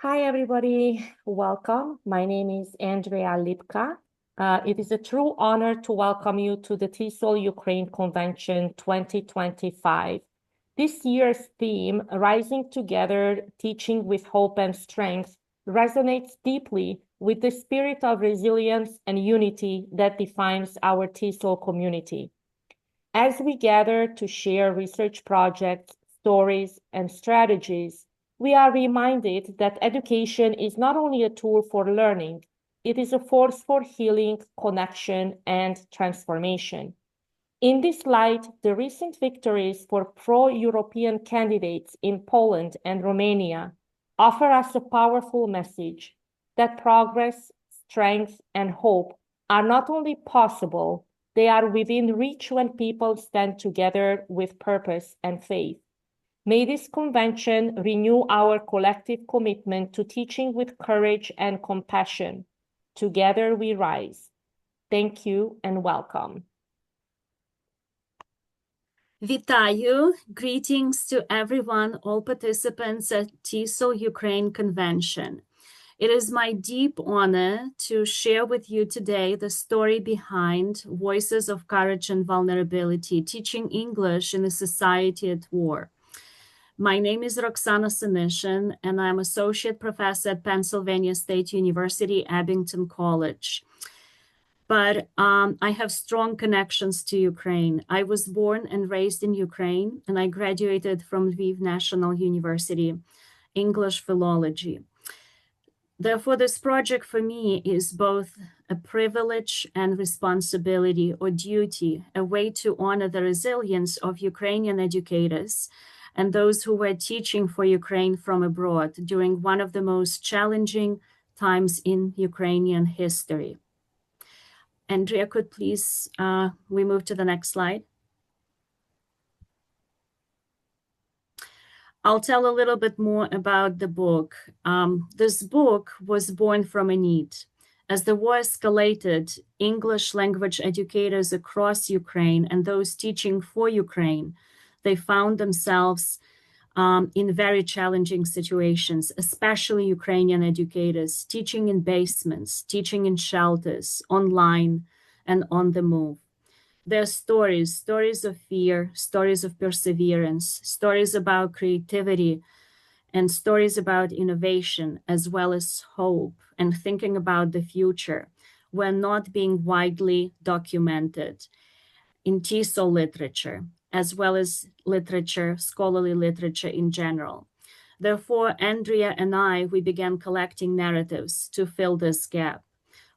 Hi, everybody. Welcome. My name is Andrea Lypka. It is a true honor to welcome you to the TESOL-Ukraine Convention 2025. This year's theme, Rising Together, Teaching with Hope and Strength, resonates deeply with the spirit of resilience and unity that defines our TESOL community. As we gather to share research projects, stories, and strategies, we are reminded that education is not only a tool for learning, it is a force for healing, connection, and transformation. In this light, the recent victories for pro-European candidates in Poland and Romania offer us a powerful message that progress, strength, and hope are not only possible, they are within reach when people stand together with purpose and faith. May this convention renew our collective commitment to teaching with courage and compassion. Together we rise. Thank you and welcome. Vitayu, greetings to everyone, all participants at TESOL-Ukraine Convention. It is my deep honor to share with you today the story behind Voices of Courage and Vulnerability, Teaching English in a Society at War. My name is Roxanna Senyshyn, and I'm Associate Professor at Pennsylvania State University, Abington College. But I have strong connections to Ukraine. I was born and raised in Ukraine, and I graduated from Lviv National University, English Philology. Therefore, this project for me is both a privilege and responsibility or duty, a way to honor the resilience of Ukrainian educators and those who were teaching for Ukraine from abroad during one of the most challenging times in Ukrainian history. Andrea, could please, we move to the next slide. I'll tell a little bit more about the book. This book was born from a need. As the war escalated, English language educators across Ukraine and those teaching for Ukraine, they found themselves in very challenging situations, especially Ukrainian educators, teaching in basements, teaching in shelters, online, and on the move. Their stories of fear, stories of perseverance, stories about creativity, and stories about innovation, as well as hope and thinking about the future, were not being widely documented in TESOL literature, as well as literature, scholarly literature in general. Therefore, Andrea and I, we began collecting narratives to fill this gap.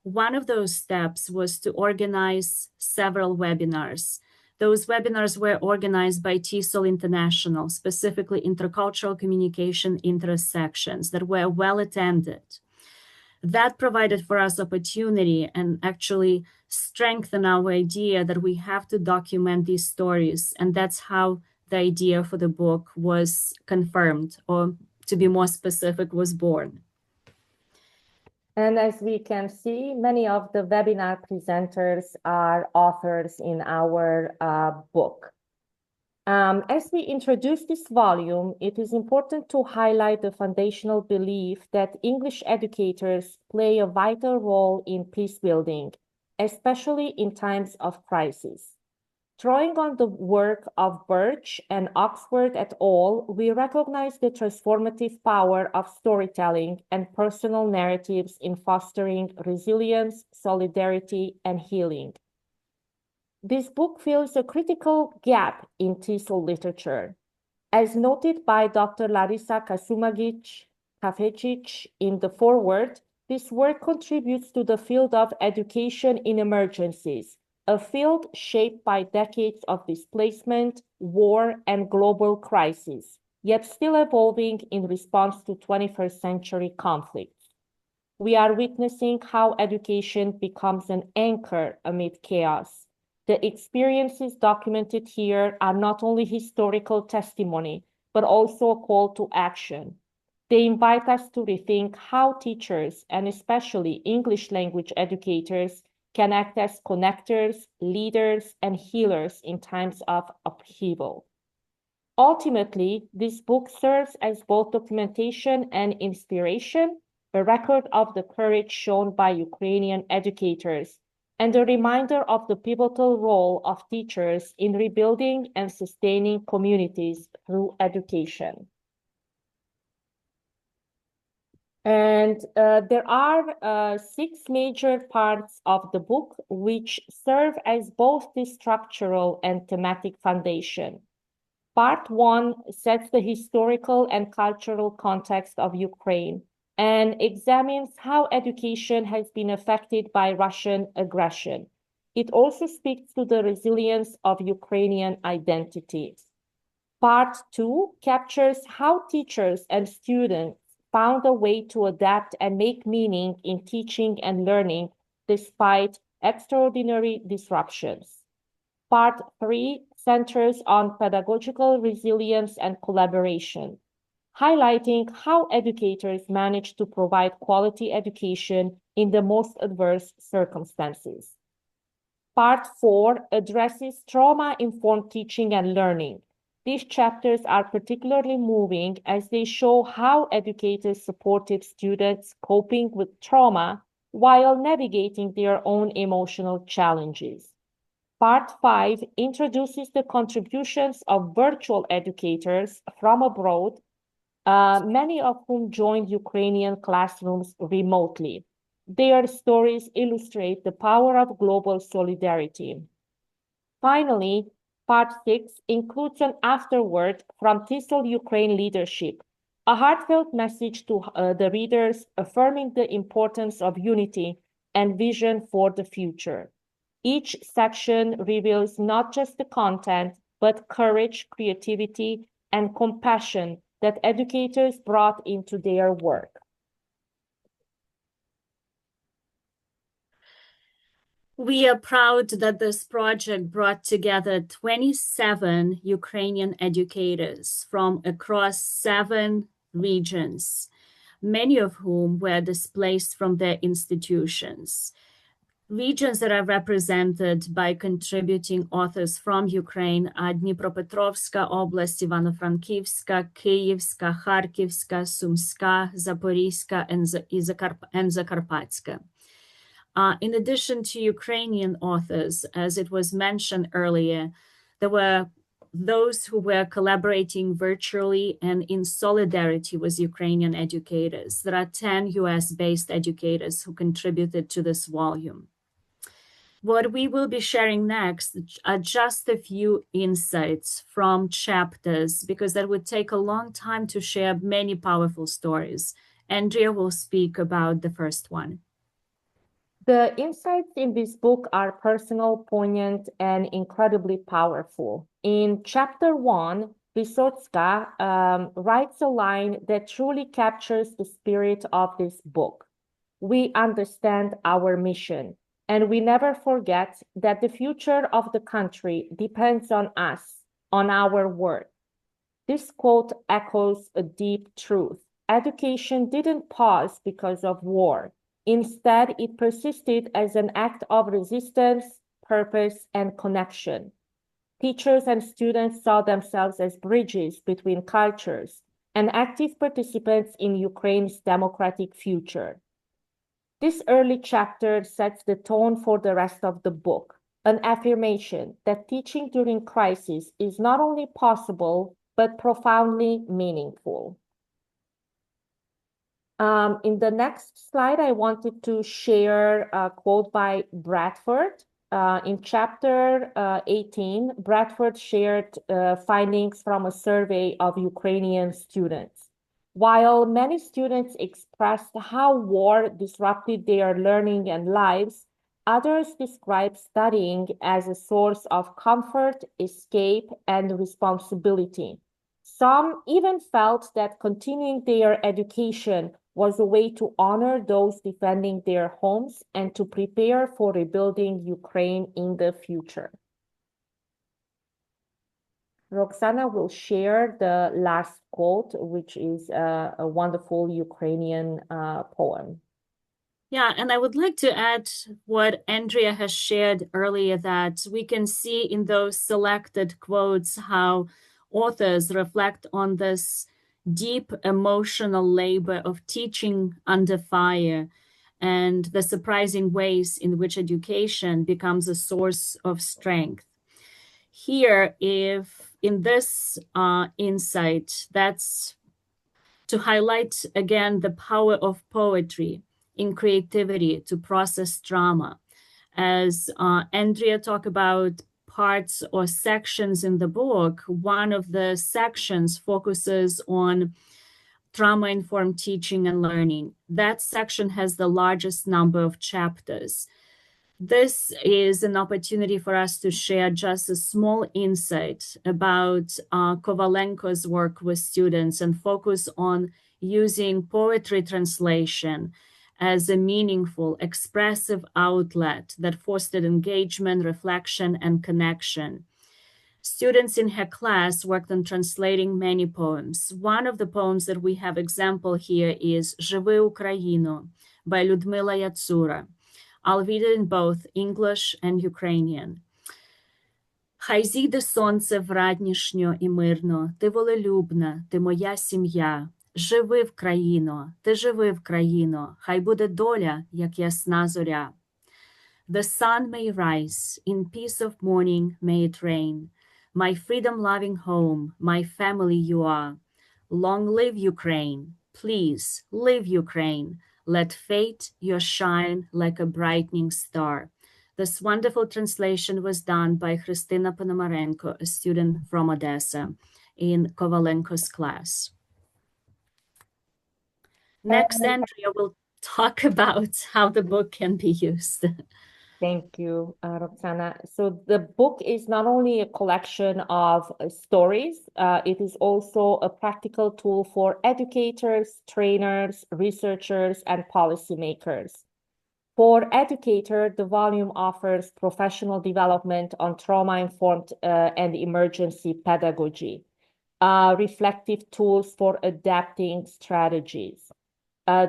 One of those steps was to organize several webinars. Those webinars were organized by TESOL International, specifically intercultural communication intersections that were well attended. That provided for us opportunity and actually strengthened our idea that we have to document these stories. And that's how the idea for the book was confirmed, or to be more specific, was born. And as we can see, many of the webinar presenters are authors in our book. As we introduce this volume, it is important to highlight the foundational belief that English educators play a vital role in peace building, especially in times of crisis. Drawing on the work of Birch and Oxford et al., we recognize the transformative power of storytelling and personal narratives in fostering resilience, solidarity, and healing. This book fills a critical gap in TESOL literature. As noted by Dr. Larisa Kafecic in the foreword, this work contributes to the field of education in emergencies, a field shaped by decades of displacement, war, and global crisis, yet still evolving in response to 21st century conflicts. We are witnessing how education becomes an anchor amid chaos. The experiences documented here are not only historical testimony, but also a call to action. They invite us to rethink how teachers, and especially English language educators, can act as connectors, leaders, and healers in times of upheaval. Ultimately, this book serves as both documentation and inspiration, a record of the courage shown by Ukrainian educators, and a reminder of the pivotal role of teachers in rebuilding and sustaining communities through education. And there are 6 major parts of the book which serve as both the structural and thematic foundation. Part 1 sets the historical and cultural context of Ukraine and examines how education has been affected by Russian aggression. It also speaks to the resilience of Ukrainian identity. Part 2 captures how teachers and students found a way to adapt and make meaning in teaching and learning despite extraordinary disruptions. Part 3 centers on pedagogical resilience and collaboration, highlighting how educators manage to provide quality education in the most adverse circumstances. Part 4 addresses trauma-informed teaching and learning. These chapters are particularly moving as they show how educators supported students coping with trauma while navigating their own emotional challenges. Part 5 introduces the contributions of virtual educators from abroad, many of whom joined Ukrainian classrooms remotely. Their stories illustrate the power of global solidarity. Finally, Part 6 includes an afterword from TESOL-Ukraine leadership, a heartfelt message to the readers affirming the importance of unity and vision for the future. Each section reveals not just the content, but courage, creativity, and compassion that educators brought into their work. We are proud that this project brought together 27 Ukrainian educators from across 7 regions, many of whom were displaced from their institutions. Regions that are represented by contributing authors from Ukraine are Dnipropetrovska Oblast, Ivano-Frankivska, Kyivska, Kharkivska, Sumska, Zaporizhska, and Zakarpatska. In addition to Ukrainian authors, as it was mentioned earlier, there were those who were collaborating virtually and in solidarity with Ukrainian educators. There are 10 US-based educators who contributed to this volume. What we will be sharing next are just a few insights from chapters, because that would take a long time to share many powerful stories. Andrea will speak about the first one. The insights in this book are personal, poignant, and incredibly powerful. In chapter 1, Vysotska writes a line that truly captures the spirit of this book. We understand our mission, and we never forget that the future of the country depends on us, on our work. This quote echoes a deep truth. Education didn't pause because of war. Instead, it persisted as an act of resistance, purpose, and connection. Teachers and students saw themselves as bridges between cultures and active participants in Ukraine's democratic future. This early chapter sets the tone for the rest of the book, an affirmation that teaching during crisis is not only possible, but profoundly meaningful. In the next slide, I wanted to share a quote by Bradford. In chapter 18, Bradford shared findings from a survey of Ukrainian students. While many students expressed how war disrupted their learning and lives, others described studying as a source of comfort, escape, and responsibility. Some even felt that continuing their education was a way to honor those defending their homes and to prepare for rebuilding Ukraine in the future. Roxanna will share the last quote, which is a wonderful Ukrainian poem. Yeah, and I would like to add what Andrea has shared earlier, that we can see in those selected quotes how authors reflect on this deep emotional labor of teaching under fire and the surprising ways in which education becomes a source of strength. Here, if in this insight, that's to highlight again the power of poetry in creativity to process trauma. As Andrea talked about parts or sections in the book, one of the sections focuses on trauma-informed teaching and learning. That section has the largest number of chapters. This is an opportunity for us to share just a small insight about Kovalenko's work with students and focus on using poetry translation as a meaningful, expressive outlet that fostered engagement, reflection, and connection. Students in her class worked on translating many poems. One of the poems that we have example here is «Живи Україно» by Людмила Яцура. I'll read it in both English and Ukrainian. Хай зійде сонце вранішньо і мирно, ти волелюбна, ти моя сім'я. Живи в країно, ти живи в країно, хай буде доля, як ясна зоря. The sun may rise, in peace of morning may it reign. My freedom-loving home, my family you are. Long live Ukraine, please live Ukraine. Let fate your shine like a brightening star. This wonderful translation was done by Christina Ponomarenko, a student from Odessa, in Kovalenko's class. Next, Andrea will talk about how the book can be used. Thank you, Roxana. So the book is not only a collection of stories, it is also a practical tool for educators, trainers, researchers, and policymakers. For educator, the volume offers professional development on trauma-informed and emergency pedagogy, reflective tools for adapting strategies,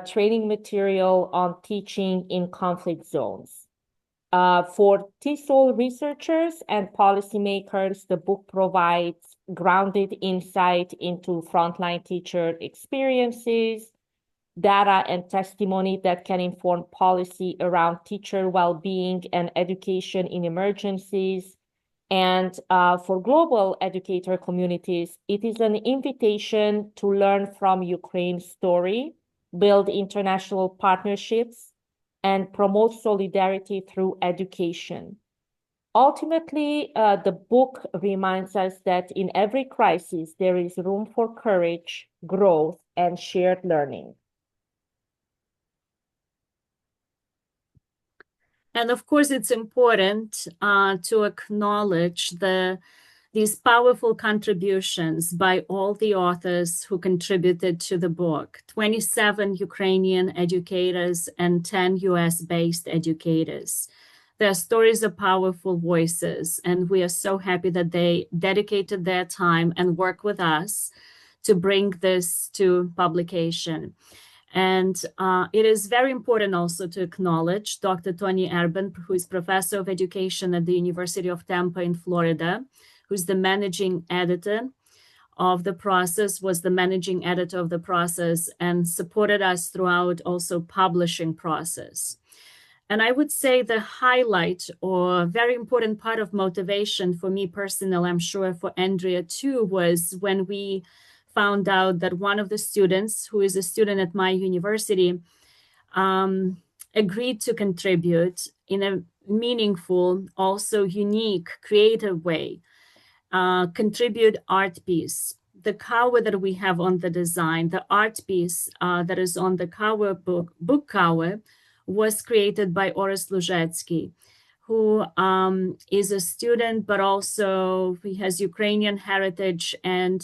training material on teaching in conflict zones. For TESOL researchers and policymakers, the book provides grounded insight into frontline teacher experiences, data and testimony that can inform policy around teacher well-being and education in emergencies. And for global educator communities, it is an invitation to learn from Ukraine's story, build international partnerships, and promote solidarity through education. Ultimately, the book reminds us that in every crisis, there is room for courage, growth, and shared learning. And of course, it's important to acknowledge these powerful contributions by all the authors who contributed to the book, 27 Ukrainian educators and 10 US-based educators. Their stories are powerful voices, and we are so happy that they dedicated their time and work with us to bring this to publication. And it is very important also to acknowledge Dr. Tony Erben, who is professor of education at the University of Tampa in Florida, who's the managing editor of the process, was the managing editor of the process, and supported us throughout also publishing process. And I would say the highlight or very important part of motivation for me personally, I'm sure for Andrea too, was when we found out that one of the students, who is a student at my university, agreed to contribute in a meaningful, also unique, creative way, contribute art piece. The cover that we have on the design, the art piece that is on the cover book cover, was created by Oris Luzhetsky, who is a student, but also he has Ukrainian heritage, and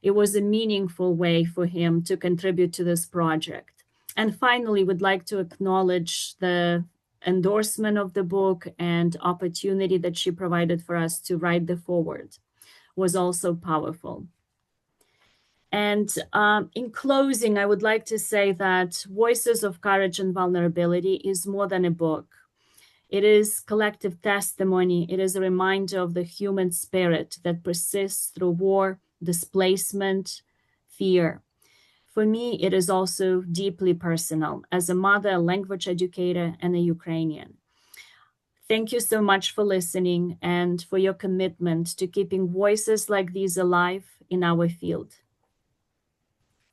it was a meaningful way for him to contribute to this project. And finally, we'd like to acknowledge the endorsement of the book and opportunity that she provided for us to write the foreword was also powerful. And in closing, I would like to say that Voices of Courage and Vulnerability is more than a book. It is collective testimony. It is a reminder of the human spirit that persists through war, displacement, fear. For me, it is also deeply personal as a mother, a language educator, and a Ukrainian. Thank you so much for listening and for your commitment to keeping voices like these alive in our field.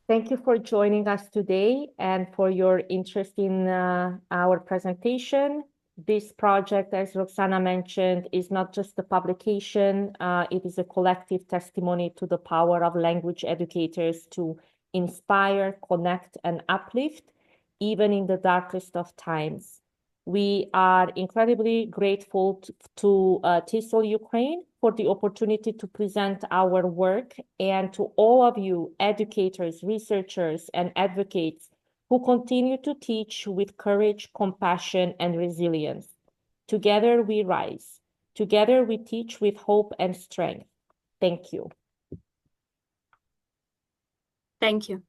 Thank you for joining us today and for your interest in our presentation. This project, as Roxanna mentioned, is not just a publication. It is a collective testimony to the power of language educators to inspire, connect, and uplift, even in the darkest of times. We are incredibly grateful to TESOL-Ukraine for the opportunity to present our work, and to all of you educators, researchers, and advocates who continue to teach with courage, compassion, and resilience. Together we rise. Together we teach with hope and strength. Thank you. Thank you.